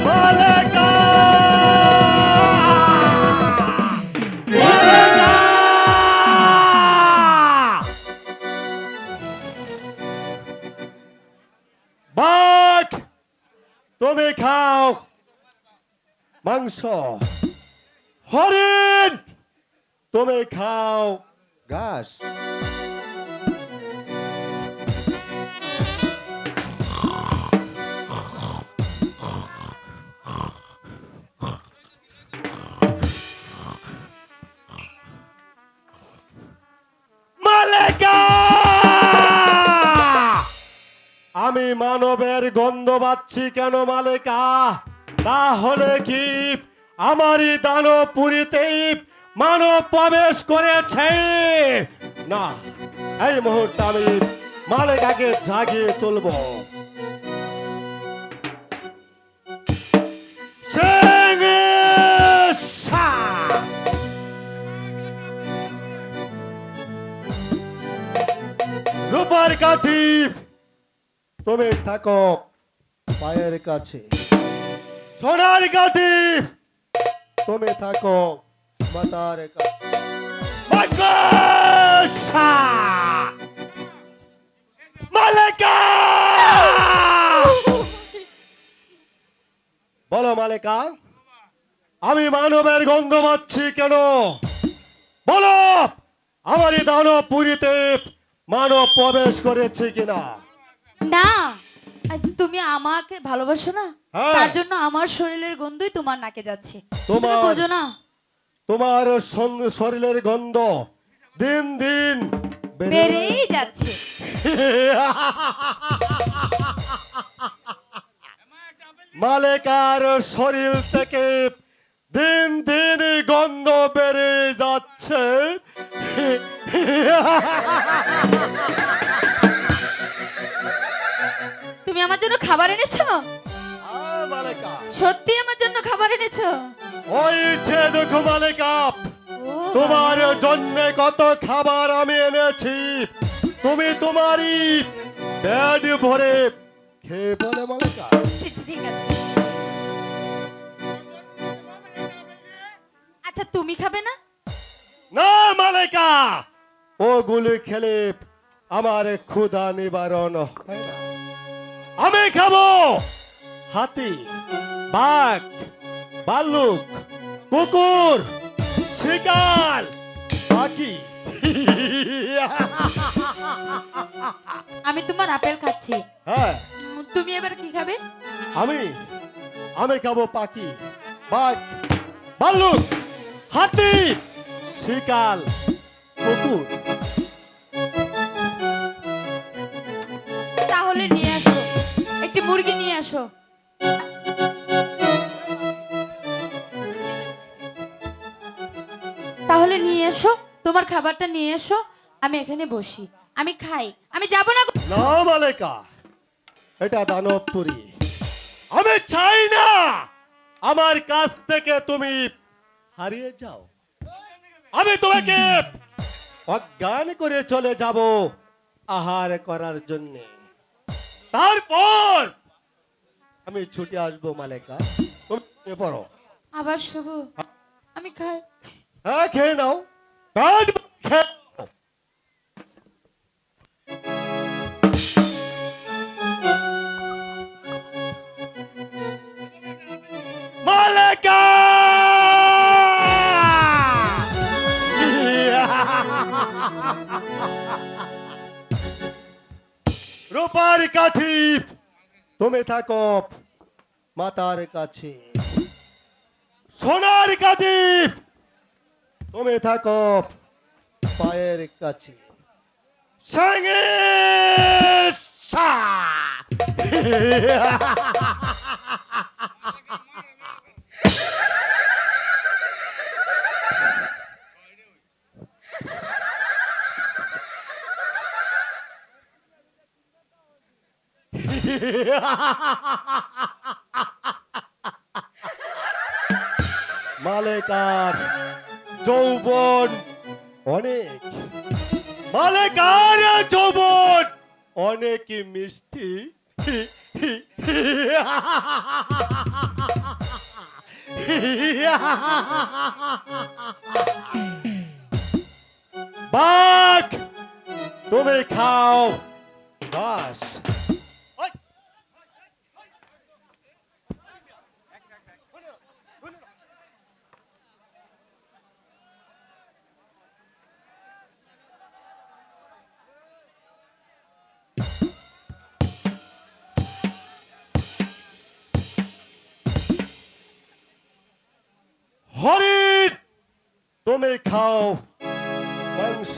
মালেকা মালেকা বাঘ তুমি খাও মাংস, হরিণ তুমি খাও ঘাস। মালেকা আমি মানবের গন্ধ পাচ্ছি কেন মালেকা? তাহলে কি আমারই দানবপুরীতে মানব প্রবেশ করেছে? না, এই মুহূর্তে আমি মালেকাকে জাগিয়ে তুলব। রূপার কাঠি তুমি থাকো পায়ের কাছে, সোনার কাঠি তুমি থাকো মাথার কাছে। মালেকা বলো মালেকা, আমি মানবের গন্ধ পাচ্ছি কেন? বলো, আমারই দানবপুরীতে মানব প্রবেশ করেছে কিনা? না, তুমি আমাকে ভালোবাসো না, হ্যাঁ। তার জন্য আমার শরীরের গন্ধই তোমার নাকে যাচ্ছে। তুমি তোমার- বোঝো না? তোমার শরীরের গন্ধ দিন দিন বেড়েই যাচ্ছে। মালেকার শরীর থেকে দিন দিন গন্ধ বেড়ে যাচ্ছে। তুমি আমার জন্য খাবার এনেছো? মালেকা সত্যি আমার জন্য খাবার এনেছো? ওই যে দেখো মালেকা, ও তোমার জন্য কত খাবার আমি এনেছি, তুমি তোমারই পেট ভরে খেয়ে বলে মালেকা। ঠিক আছে। আচ্ছা, তুমি খাবে না? না মালেকা, ওগুলি খেলে আমার ক্ষুধা নিবারণ হয় না। আমি খাবো হাতি, বাঘ, ভাল্লুক, কুকুর, শিকার, পাখি। আমি তোমার আপেল খাচ্ছি। হ্যাঁ, তুমি এবার কি খাবে? আমি আমি খাবো পাখি, বাঘ, ভাল্লুক, হাতি, শিকাল, কুকুর। তাহলে নিয়ে আসো, একটি মুরগি নিয়ে আসো। তাহলে নিয়ে এসো, তোমার খাবারটা নিয়ে এসো, আমি এখানে বসি, আমি খাই, আমি যাব না। না মালেকা, এটা দানবপুরী, আমি চাই না আমার কাছ থেকে তুমি হারিয়ে যাও। আমি তোমাকে অজ্ঞান করে চলে যাব আহার করার জন্য, তারপর আমি ছুটে আসবো মালেকা। তুমি পড়ো। আবার শুভ, আমি খাই। হ্যাঁ, খেয়ে নাও, পেট ভরে খেয়ে নাও। মালেকা রূপার কাঠি তুমি থাকো মাতার কাছে, সোনার কাঠি তুমি থাকো পায়ের কাছে। সঙ্গে মালেকার যৌবন অনেক, মালেকার যৌবন অনেক মিষ্টি। বাঘ তুমি খাও ঘাস। হরিণ তুমি খাও মাংস।